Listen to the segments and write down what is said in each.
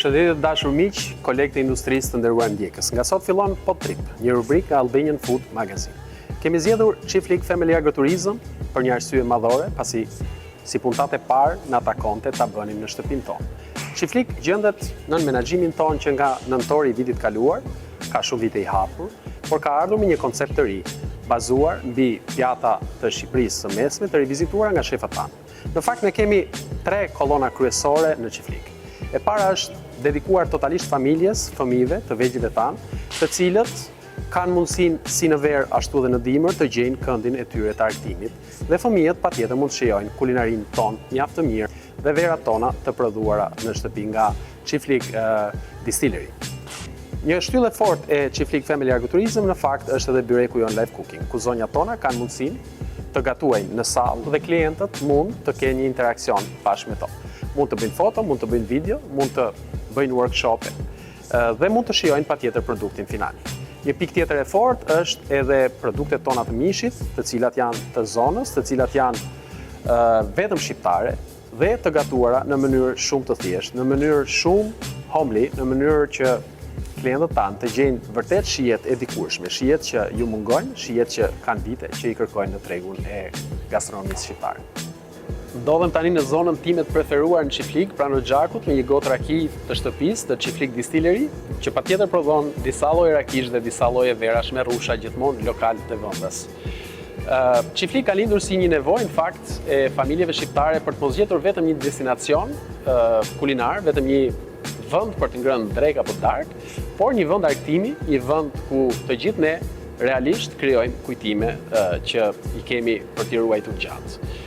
Përshëndetje të dashur miq, kolegë të industrisë të nderuar ndjekës. Nga sot fillon Pot Trip, një rubrikë nga Albanian Food Magazine. Kemi zgjedhur Çiftlik Family Agroturizëm për një arsye madhore, pasi si puntat e parë na takonte ta bënim në shtëpinë tonë. Çiftlik gjendet nën menaxhimin tonë që nga nëntori i vitit kaluar, ka shumë vite i hapur, por ka ardhur me një koncept të ri, bazuar mbi pjata të Shqipërisë së mesme të rivizituara nga shefat tanë. Në fakt ne kemi 3 kolona kryesore në Çiftlik. E para është dedikuar totalisht familjes, fëmijëve, të vegjive tanë, të cilët kanë mundësinë si në verë ashtu dhe në dimër të gjejnë këndin e tyre të argëtimit, dhe fëmijët patjetër mund të shijojnë kulinarinë tonë mjaft të mirë dhe verat tona të prodhuara në shtëpi nga Çiftlik Distillery. Një shtyllë e fortë e Çiftlik Family Agroturizëm në fakt është edhe byreku jon live cooking, ku zonjat tona kanë mundësinë të gatuajnë në sallë dhe klientët mund të kenë një interakcion bashkë me to. Mund të bëjnë foto, mund të bëjnë video, mund të bëjnë workshope dhe mund të shijojnë patjetër produktin final. Një pikë tjetër e fortë është edhe produktet tona të mishit, të cilat janë të zonës, të cilat janë vetëm shqiptare dhe të gatuara në mënyrë shumë të thjeshtë, në mënyrë shumë homely, në mënyrë që klientët tanë të gjejnë vërtet shijet e dikurshme, shijet që ju mungojnë, shijet që kanë vite që i kërkojnë në tregun e gastronomisë shqiptare. Ndodhem tani në zonën time të preferuar në Çiftlik, pranë Xhakut, me një gotë raki të shtëpisë të Çiftlik Distillery, që patjetër prodhon disa lloje rakish dhe disa lloje verash me rrusha gjithmonë lokal të vendas. Çiftlik ka lindur si një nevojë në fakt e familjeve shqiptare për të mos gjetur vetëm një destinacion kulinar, vetëm një vend për të ngrënë drek apo dark, por një vend argëtimi, një vend ku të gjithë ne realisht krijojmë kujtime që i kemi për t'i ruajtur gjatë.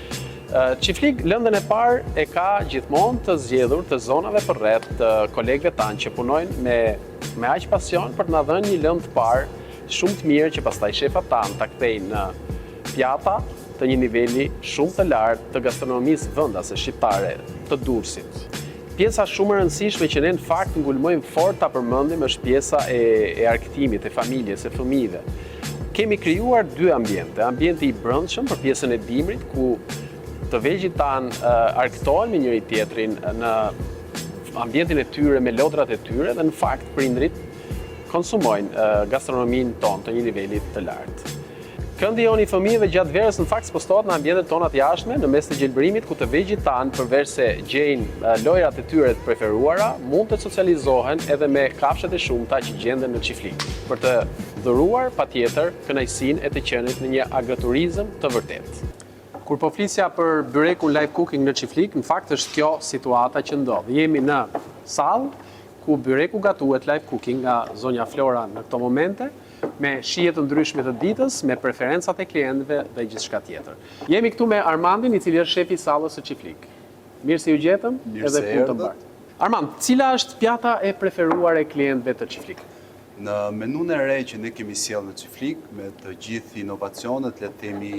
Çiftlik lëndën e parë e ka gjithmonë të zgjedhur të zonave përreth të kolegëve tanë që punojnë me aq pasion për të na dhënë një lëndë të parë shumë të mirë që pastaj shefat tanë ta kthejnë në pjata të një niveli shumë të lartë të gastronomisë vendase shqiptare të Durrësit. Pjesa shumë e rëndësishme që ne në fakt ngulmojmë fort ta përmendim është pjesa e argëtimit, e familjes, e fëmijëve. Kemi krijuar 2 ambiente, ambienti i brendshëm për pjesën e dimrit ku të vegjit tanë argëtojnë me njëri tjetrin në ambientin e tyre, me lodrat e tyre, dhe në fakt prindrit konsumojnë gastronominë tonë të një nivelit të lartë. Këndi jonë i fëmijëve gjatë verës në fakt spostohet në ambientet tona të jashtme, në mes të gjelbërimit ku të vegjit tanë, përveç se gjejnë lojrat e tyre të preferuara, mund të socializohen edhe me kafshet e shumta që gjenden në Çiftlik, për të dhuruar patjetër kënaqësinë e të qenit në një agroturizëm të vërtetë. Kur po flisja për byrekun live cooking në Çiftlik, në fakt është kjo situata që ndodh. Jemi në sallë ku byreku gatuhet live cooking nga zonja Flora në këto momente, me shije të ndryshme të ditës, me preferencat e klientëve dhe gjithçka tjetër. Jemi këtu me Armandin, i cili është shefi i sallës së Çiftlik. Mirë se ju gjetëm, edhe punë të mbarë. Armand, cila është pjata e preferuar e klientëve të Çiftlik? Në menun e re që ne kemi sjellë në Çiftlik, me të gjithë inovacionet, le të themi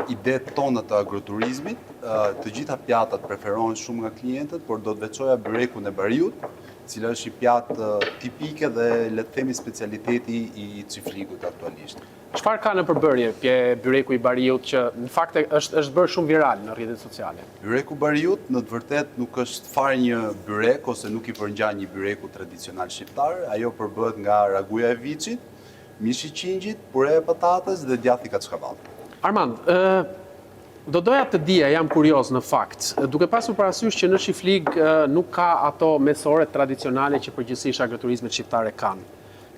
idetë tona të agroturizmit, të gjitha pjatat preferohen shumë nga klientët, por do të veçoja byrekun e bariut, cila është një pjatë tipike dhe le të themi specialiteti i Çiftlikut aktualisht. Çfarë ka në përbërje byreku i bariut që në fakt është bërë shumë viral në rrjetet sociale? Byreku bariut në të vërtet nuk është fare një byrek ose nuk i përngjan një byreku tradicional shqiptar, ajo përbëhet nga raguja e viçit, mishi i qingjit, pure e patates dhe djathi kaçkavall. Armand, do doja të dija, jam kurioz në fakt, duke pasur parasysh që në Çiftlik nuk ka ato mesore tradicionale që përgjithsisht agroturizmet shqiptare kanë.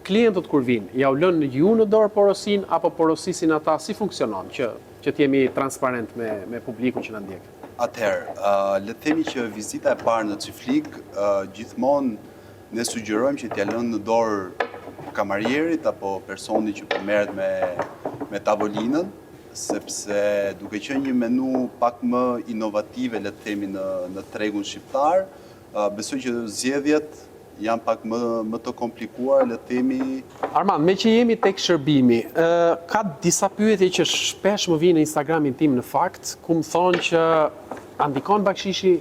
Klientët kur vinë, ja u lënë ju në dorë porosin apo porosisin ata, si funksionon që t'jemi transparent me publikun që na ndjek? Atëherë, le të themi që vizita e parë në Çiftlik gjithmonë ne sugjerojmë që t'ja lënë në dorë kamarierit apo personi që po merret me tavolinën, sepse duke qenë një menu pak më inovative, le të themi në tregun shqiptar, besoj që zgjedhjet janë pak më të komplikuara, le të themi. Armand, me që jemi tek shërbimi, ka disa pyetje që shpesh më vinë në Instagramin tim në fakt, ku më thonë që a ndikon bakshishi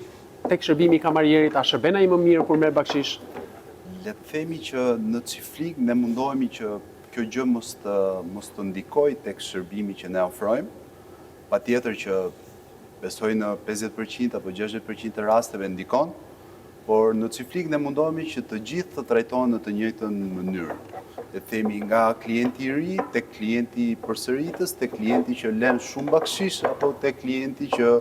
tek shërbimi i kamarierit, a shërben ai më mirë kur merr bakshish? Le të themi që në Çiftlik ne mundohemi që kjo gjë mos të ndikoj tek shërbimi që ne ofrojmë. Patjetër që besoj në 50% apo 60% të rasteve ndikon, por në Ciflik ne mundohemi që të gjithë të trajtohen në të njëjtën mënyrë. Le themi nga klienti i ri tek klienti i përsëritës, tek klienti që lën shumë bakshish apo tek klienti që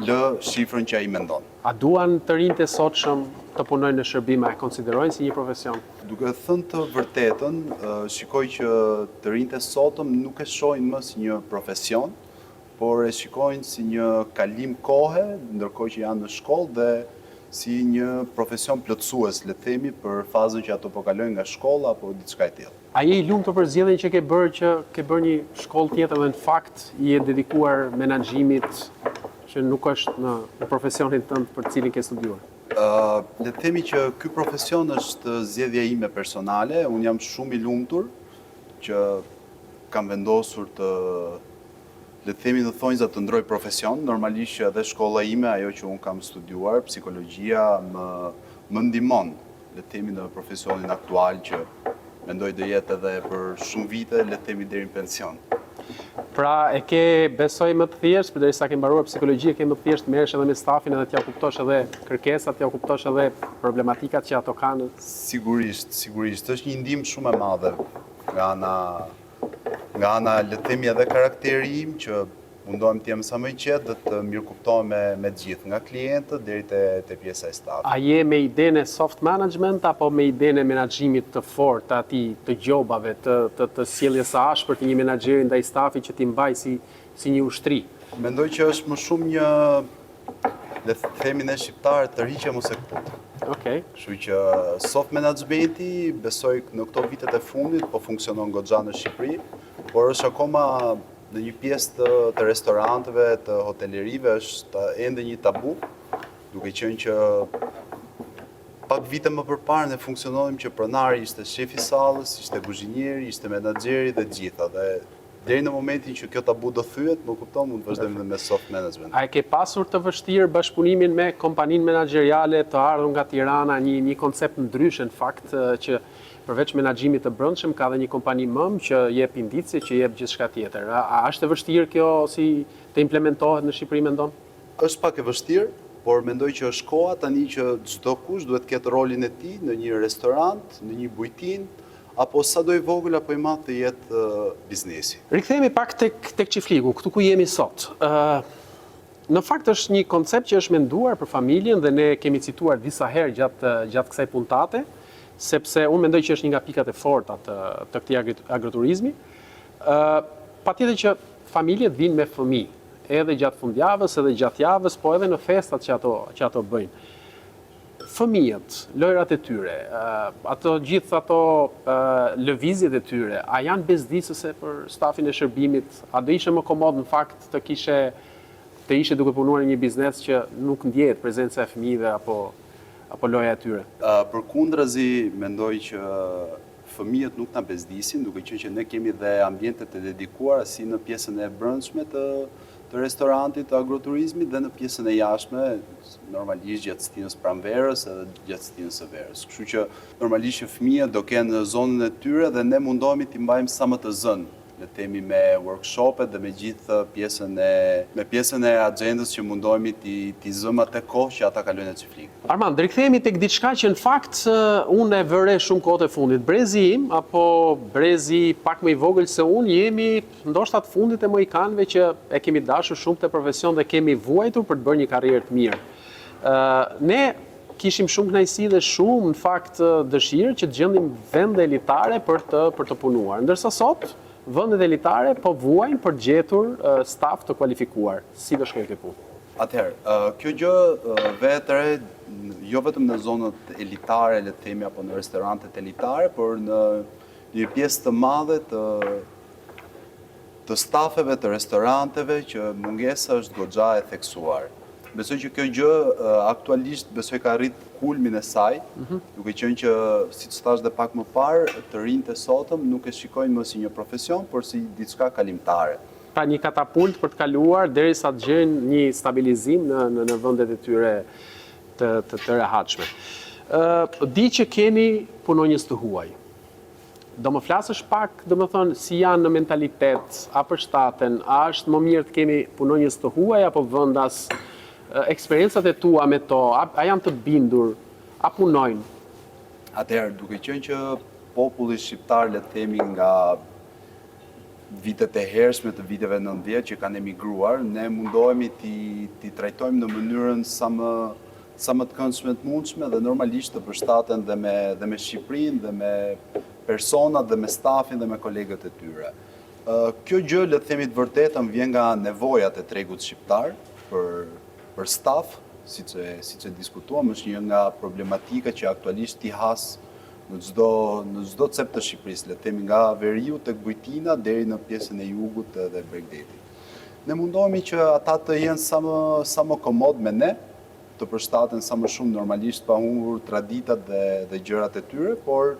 lë shifrën që ai mendon. A duan të rinjtë e sotshëm të punojnë në shërbime, e konsiderojnë si një profesion? Duke thënë të vërtetën, shikoj që të rinjtë e sotëm nuk e shohin më si një profesion, por e shikojnë si një kalim kohe, ndërkohë që janë në shkollë dhe si një profesion plotësues, le të themi, për fazën që ato po kalojnë nga shkolla apo diçka e tillë. A je i lumtur për zgjedhjen që ke bërë një shkollë tjetër dhe në fakt i e dedikuar menaxhimit që nuk është në profesionin tënd për cilin ke studiuar? Le të themi që ky profesion është zgjedhja ime personale, unë jam shumë i lumtur që kam vendosur të le të themi në thonjza të ndroj profesion, normalisht që edhe shkolla ime, ajo që unë kam studiuar, psikologjia, më ndihmon, le të themi në profesionin aktual që mendoj të jetë edhe për shumë vite, le të themi deri në pension. Pra e ke besoj më të thjesht, përderisa ke mbaruar psikologjia, ke më të thjesht merresh edhe me stafin edhe t'ja kuptosh edhe kërkesat, t'ja kuptosh edhe problematikat që ato kanë? Sigurisht, është një ndihmë shumë e madhe nga ana le të themi edhe karakteri im që mundohem të jem sa më i qetë dhe të mirëkuptohem me të gjithë, nga klientët deri te pjesa e stafit. A je me idenë e soft management apo me idenë e menaxhimit të fortë, të gjobave, të sjelljes së ashpër të një menaxheri ndaj stafit që ti mbaj si një ushtri? Mendoj që është më shumë një, le të themi ne shqiptarë, tërhiqje mos e kput. Okej. Kështu që soft managementi besoj në këto vitet e fundit po funksionon goxha në Shqipëri, por është akoma në një pjesë të restoranteve, të hotelerive, është ende një tabu, duke qenë që pak vite më përpara ne funksiononim që pronari ishte shefi sallës, ishte kuzhinieri, ishte menaxheri dhe gjitha. Dhe deri në momentin që kjo tabu do thyet, më kupton, mund të vazhdojmë me soft management. A e ke pasur të vështirë bashkëpunimin me kompaninë menaxheriale të ardhur nga Tirana, një koncept ndryshe në fakt që përveç menaxhimit të brendshëm ka edhe një kompani mëm që jep indicie, që jep gjithçka tjetër. A është e vështirë kjo si të implementohet në Shqipëri mendon? Është pak e vështirë, por mendoj që është koha tani që çdo kush duhet ketë rolin e tij në një restorant, në një bujtinë, apo sado i vogël apo i madh të jetë biznesi. Rikthehemi pak tek Çifliku, këtu ku jemi sot. Në fakt është një koncept që është menduar për familjen dhe ne kemi cituar disa herë gjatë kësaj puntate, sepse unë mendoj që është një nga pikat e forta të këtij agroturizmi. Patjetër që familjet vinë me fëmijë, edhe gjatë fundjavës, edhe gjatë javës, po edhe në festat që ato bëjnë. Fëmijët, lojrat e tyre, gjithë ato lëvizjet e tyre, a janë bezdisëse për stafin e shërbimit? A do ishe më komod në fakt të ishe duke punuar në një biznes që nuk ndjehet prezenca e fëmijëve apo loja e tyre? Përkundrazi, mendoj që fëmijët nuk na bezdisin, duke qenë që ne kemi dhe ambientet e dedikuara si në pjesën e brendshme të restorantit, të agroturizmit dhe në pjesën e jashtme, normalisht gjatë stinës pranverës edhe gjatë stinës së verës. Kështu që normalisht që fëmijët do kenë zonën e tyre dhe ne mundohemi t'i mbajmë sa më të zënë, le të themi me workshopet dhe me gjithë pjesën e agjendës që mundohemi t'i zëmë atë kohë që ata kalojnë në Çiflik. Armand, rikthehemi tek diçka që në fakt unë e vëre shumë kohët e fundit. Brezi im apo brezi pak më i vogël se unë jemi ndoshta të fundit e mohikanëve që e kemi dashur shumë të profesion dhe kemi vuajtur për të bërë një karrierë të mirë. Ne kishim shumë kënaqësi dhe shumë në fakt dëshirë që të gjendim vende elitare për të punuar. Ndërsa sot vendet elitare po vuajnë për gjetur staf të kualifikuar. Si do shkojë kjo punë? Atëherë, kjo gjë vetë jo vetëm në zonët elitare, le të themi, apo në restorantet elitare, por në një pjesë të madhe të stafeve, të restoranteve që mungesa është goxha e theksuar. Besoj që kjo gjë aktualisht ka arrit kulmin e saj, duke qenë që, siç thash dhe pak më parë, të rinjtë e sotëm nuk e shikojnë më si një profesion, por si diçka kalimtare. Pra një katapult për të kaluar derisa të gjejnë një stabilizim në vendet e tyre të rehatshme. Di që keni punonjës të huaj. Do më flasësh pak, do më thonë, si janë në mentalitet, a përshtaten, a është më mirë të kemi punonjës të huaj, apo vendas eksperiencat e tua me to, a janë të bindur, a punojnë? Atëherë, duke qenë që populli shqiptar, le të themi nga vitet e hershme të viteve 90 që kanë emigruar, ne mundohemi ti trajtojmë në mënyrën sa më të këndshme të mundshme dhe normalisht të përshtaten dhe me Shqipërinë, dhe me personat, dhe me stafin, dhe me kolegët e tyre. Kjo gjë, le të themi të vërtetën, vjen nga nevojat e tregut shqiptar për staf, siç e diskutuam, është një nga problematika që aktualisht ti has në çdo cep të Shqipërisë, le të themi nga veriu tek Bujtina deri në pjesën e jugut dhe Bregdeti. Ne mundohemi që ata të jenë sa më komod me ne, të përshtaten sa më shumë normalisht pa humbur traditat dhe gjërat e tyre, por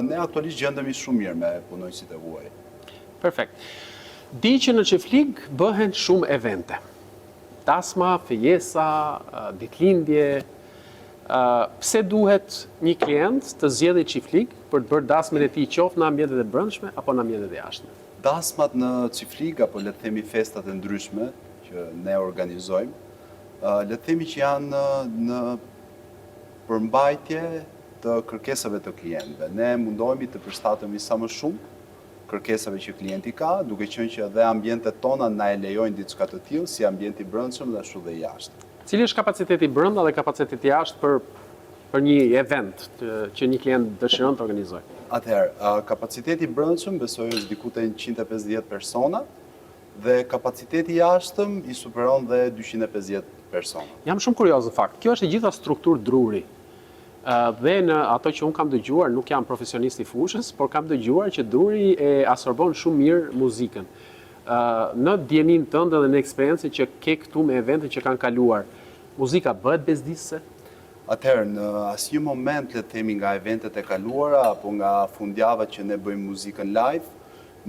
ne aktualisht gjendemi shumë mirë me punonjësit e huaj. Perfekt. Di që në Çiflig bëhen shumë evente. Dasma, fejesa, ditëlindje. Pse duhet një klient të zgjedhë Çiflig për të bërë dasmën e tij qoftë në ambientet e brendshme apo në ambientet e jashtme? Dasmat në Çiflig apo le të themi festat e ndryshme që ne organizojmë, le të themi që janë në përmbajtje të kërkesave të klientëve. Ne mundohemi të përshtatemi sa më shumë kërkesave që klienti ka, duke qenë që edhe ambientet tona na e lejojnë diçka të tillë, si ambienti brendshëm dhe ashtu dhe jashtë. Cili është kapaciteti brenda dhe kapaciteti jashtë për një event që një klient dëshiron të organizojë? Atëherë, kapaciteti brendshëm besoj është diku te 150 persona dhe kapaciteti jashtëm i superon dhe 250 persona. Jam shumë kurioz në fakt. Kjo është e gjitha strukturë druri. Dhe në ato që unë kam dëgjuar, nuk jam profesionist i fushës, por kam dëgjuar që druri e absorbon shumë mirë muzikën. Në djenin tënde dhe në eksperiencën që ke këtu me evente që kanë kaluar, muzika bëhet bezdisë? Atëherë, në asnjë moment le të themi nga eventet e kaluara apo nga fundjavat që ne bëjmë muzikën live,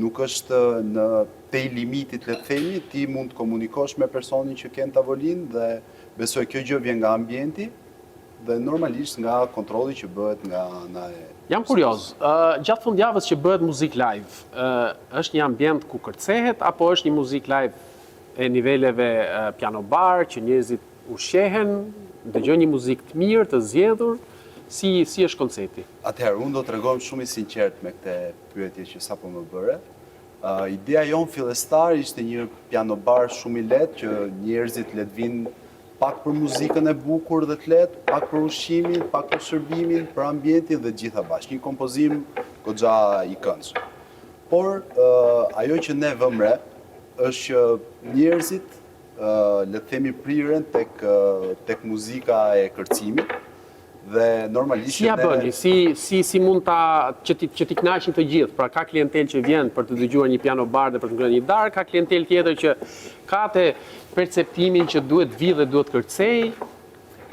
nuk është në tej limitit le të themi, ti mund të komunikosh me personin që ke në tavolinë dhe besoj kjo gjë vjen nga ambienti dhe normalisht nga kontrolli që bëhet nga Jam kurioz, gjatë fundjavës që bëhet muzik live, është një ambient ku kërcehet, apo është një muzik live e niveleve piano bar, që njerëzit ushqehen, dëgjojnë një muzik të mirë, të zgjedhur, si është koncepti? Atëherë, unë do të tregoj shumë i sinqert me këtë pyetje që sapo më bëre. Ideja jonë fillestar ishte një piano bar shumë i lehtë që njerëzit le të vinë pak për muzikën e bukur dhe të lehtë, pak për ushqimin, pak për shërbimin, për ambientin dhe gjitha bashkë. Një kompozim goxha i këndshëm. Por ajo që ne vëmë re është që njerëzit le të themi priren tek muzika e kërcimit dhe normalisht si ja bëni, si mund që t'i kënaqin të gjithë. Pra ka klientel që vjen për të dëgjuar një piano bar dhe për të ngrënë një darkë, ka klientel tjetër që ka te perceptimin që duhet vi dhe duhet kërcej.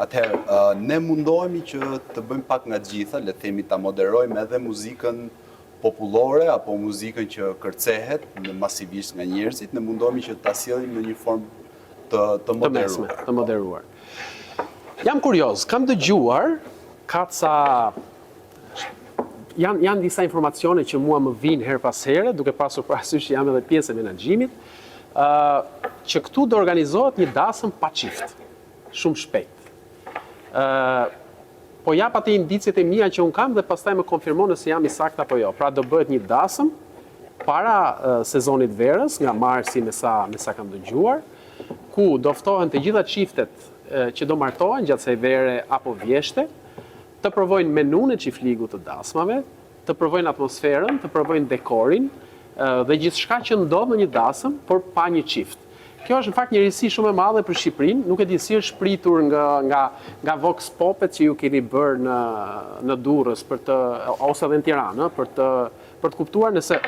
Atëherë, ne mundohemi që të bëjmë pak nga gjitha, le të themi ta moderojmë edhe muzikën popullore apo muzikën që kërcehet masivisht nga njerëzit, ne mundohemi që ta sjellim në një formë të moderuar. Të moderuar. Jam kurioz, kam dëgjuar, janë disa informacione që mua më vinë her pas here, duke pasur parasysh që jam edhe pjesë e menaxhimit, që këtu do organizohet një dasëm pa çift, shumë shpejt. Po jap atë indicet e mia që un kam dhe pastaj më konfirmon nëse jam i saktë apo jo. Pra do bëhet një dasëm para sezonit verës, nga marsi me sa kam dëgjuar, ku do ftohen të gjitha çiftet që do martohen gjatë kësaj vere apo vjeshte, të provojnë menun e Çifligut të dasmave, të provojnë atmosferën, të provojnë dekorin dhe gjithçka që ndodh në një dasëm, por pa një çift. Kjo është në fakt një risi shumë e madhe për Shqipërinë, nuk e di si është pritur nga Vox Popet që ju keni bërë në Durrës ose edhe në Tiranë, për të kuptuar nëse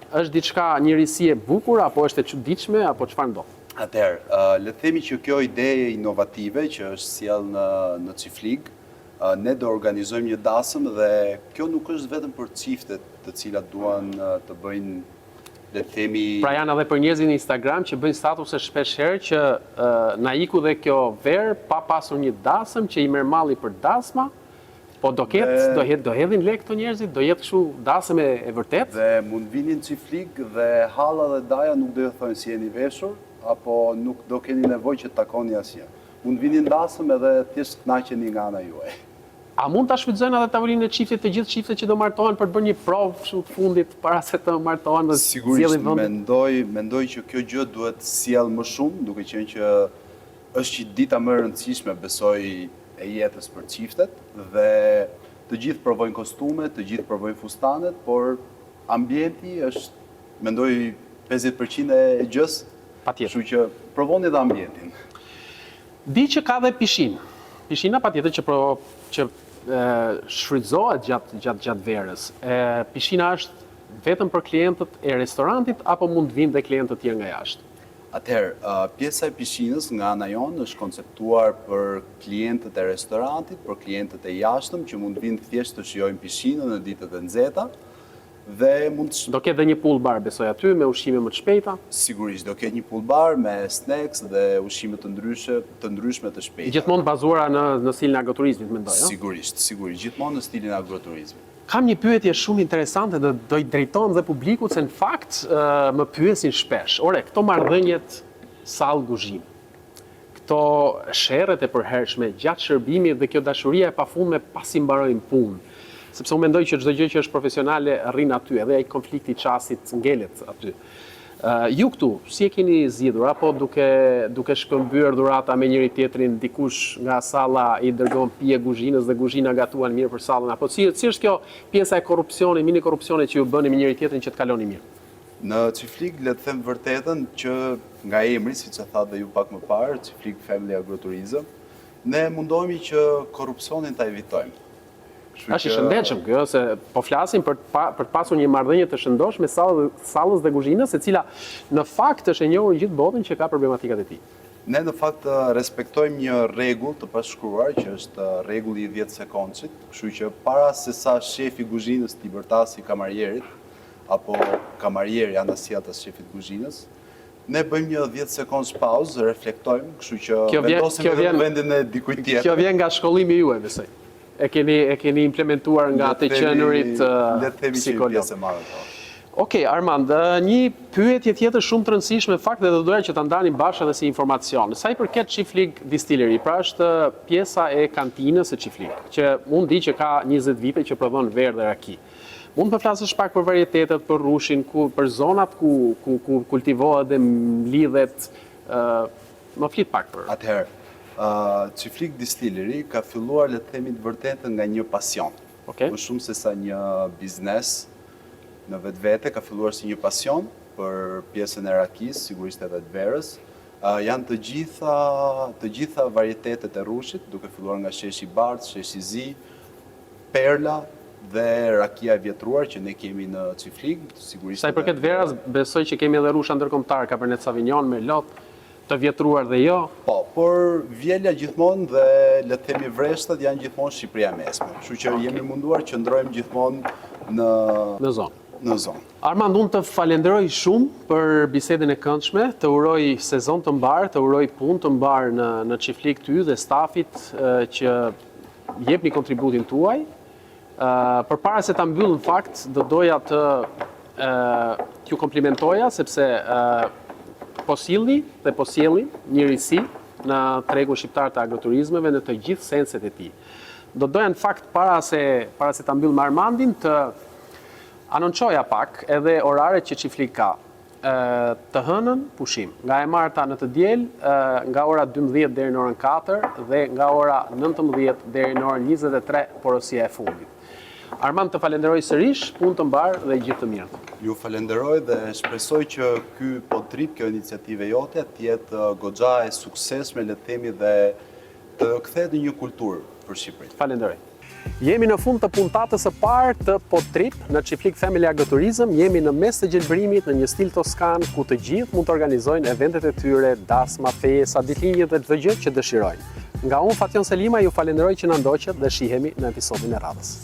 është diçka një risi e bukur apo është e çuditshme apo çfarë ndodh. Atëherë, le të themi që kjo ide inovative që është sjell në Çiflig, ne do organizojmë një dasëm dhe kjo nuk është vetëm për çiftet të cilat duan të bëjnë, le të themi... Pra janë edhe për njerëzit në Instagram që bëjnë statuse shpesh herë që na iku dhe kjo verë pa pasur një dasëm që i merr malli për dasma, po do hedhin lek këto njerëzit, do jetë kështu dasëm e vërtet? Dhe mund vinin Çiflig dhe halla dhe daja nuk do ju thonë si jeni veshur, apo nuk do keni nevojë që të takoni asnjë. mund vini ndasëm edhe thjesht kënaqeni nga ana juaj. A mund ta shfrytëzojnë edhe tavolinë e çiftit të gjithë çiftet që do martohen për të bërë një provë kështu të fundit para se të martohen dhe Sigurisht, mendoj që kjo gjë duhet sjell më shumë, duke qenë që është dita më e rëndësishme, besoj, e jetës për çiftet dhe të gjithë provojnë kostume, të gjithë provojnë fustanet, por ambienti është, mendoj, 50% e gjës. Patjetër. Kështu që provoni dhe ambientin. Di që ka dhe pishinë. Pishina patjetër që shfrytëzohet gjatë verës. Pishina është vetëm për klientët e restorantit apo mund të vinë dhe klientët të tjerë nga jashtë? Atëherë, pjesa e pishinës nga ana jonë është konceptuar për klientët e restorantit, për klientët e jashtëm që mund të vinë thjesht të shijojnë pishinën në ditët e nxehta dhe mund të Do ketë dhe një pool bar besoj aty me ushqime më të shpejta. Sigurisht, do ketë një pool bar me snacks dhe ushqime të ndryshme të shpejta. Gjithmonë bazuara në stilin e agroturizmit, mendoj. Sigurisht, gjithmonë në stilin e agroturizmit. Kam një pyetje shumë interesante dhe do i drejtohem dhe publikut se në fakt më pyesin shpesh. Ore, këto marrëdhëniet sallë guzhim, këto sherret e përhershme gjatë shërbimit dhe kjo dashuria e pafundme pasi mbarojnë punë. Sepse unë mendoj që çdo gjë që është profesionale rrin aty, edhe ai konflikti i çastit ngelet aty. Ju këtu, si e keni zgjidhur apo duke shkëmbyer dhurata me njëri tjetrin, dikush nga salla i dërgon pije guzhinës dhe guzhina gatuan mirë për sallën, apo si është kjo pjesa e korrupsionit, mini korrupsionit që ju bëni me njëri tjetrin që të kaloni mirë? Në Çiflik le të them vërtetën që nga emri, siç e thatë dhe ju pak më parë, Çiflik Family Agrotourism, ne mundohemi që korrupsionin ta evitojmë. Është i shëndetshëm kjo, se po flasim për të pasur një marrëdhënie të shëndosh me sallës dhe guzhinës, e cila në fakt është e njohur gjithë botën që ka problematikat e tij. Ne në fakt respektojmë një rregull të pashkruar që është rregulli i 10 sekondësit, kështu që para se sa shefi guzhinës t'i bërtasi kamarierit apo kamarieri anasjelltas shefit guzhinës, ne bëjmë një 10 sekondë pauzë, reflektojmë, kështu që vendosim në vendin e dikujt tjetër. Kjo vjen nga shkollimi juaj, besoj. E keni implementuar nga të qenurit psikolog. Okej, Armand, një pyetje tjetër shumë të rëndësishme fakt dhe do doja që ta ndanim bashkë edhe si informacion. Sa i përket Çiflik Distillery, pra është pjesa e kantinës së Çiflik, që unë di që ka 20 vite që prodhon verë dhe raki. Mund të flasësh pak për varietetet, për rushin, për zonat ku kultivohet dhe mlidhet, më flit pak për. Atëherë, Çiflik Distillery ka filluar, le të themi të vërtetën, nga një pasion. Më shumë se sa një biznes në vetvete, ka filluar si një pasion për pjesën e rakisë, sigurisht edhe të verës. Janë të gjitha varietetet e rushit, duke filluar nga sheshi bardh, sheshi zi, perla dhe rakia e vjetruar që ne kemi në Çiflik. Sa i përket verës, besoj që kemi edhe rusha ndërkombëtar, Cabernet Sauvignon, Merlot, të vjetruar dhe jo. Po, por vjelja gjithmonë dhe le të themi vreshtat janë gjithmonë Shqipëria mesme. Kështu që jemi munduar që ndrojmë gjithmonë në zonë. Armand, unë të falenderoj shumë për bisedën e këndshme, të uroj sezon të mbar, të uroj punë të mbar në Çiflik ty dhe stafit që jepni kontributin tuaj. Përpara se ta mbyll në fakt, do doja të t'ju komplimentoja sepse po sjellni një risi në tregun shqiptar të agroturizmeve në të gjithë senset e tij. Do doja në fakt para se ta mbyll me Armandin të anoncoja pak edhe oraret që Çiflik ka. Të hënën pushim, nga e marta në të diel, nga ora 12 deri në orën 4 dhe nga ora 19 deri në orën 23 porosia e fundit. Armand, të falenderoj sërish, punë të mbar dhe gjithë të mirë. Ju falenderoj dhe shpresoj që ky podtrip, kjo iniciative jote, të jetë goxha e suksesshme, le të themi, dhe të kthehet në një kulturë për Shqipërinë. Falenderoj. Jemi në fund të puntatës së parë të podtrip në Çiflik Family Agrotourism. Jemi në mes të gjelbërimit në një stil toskan ku të gjithë mund të organizojnë eventet e tyre, dasma, fejesa, ditëlindje dhe çdo gjë që dëshirojnë. Nga unë Fatjon Selima ju falenderoj që na ndoqët dhe shihemi në episodin e radhës.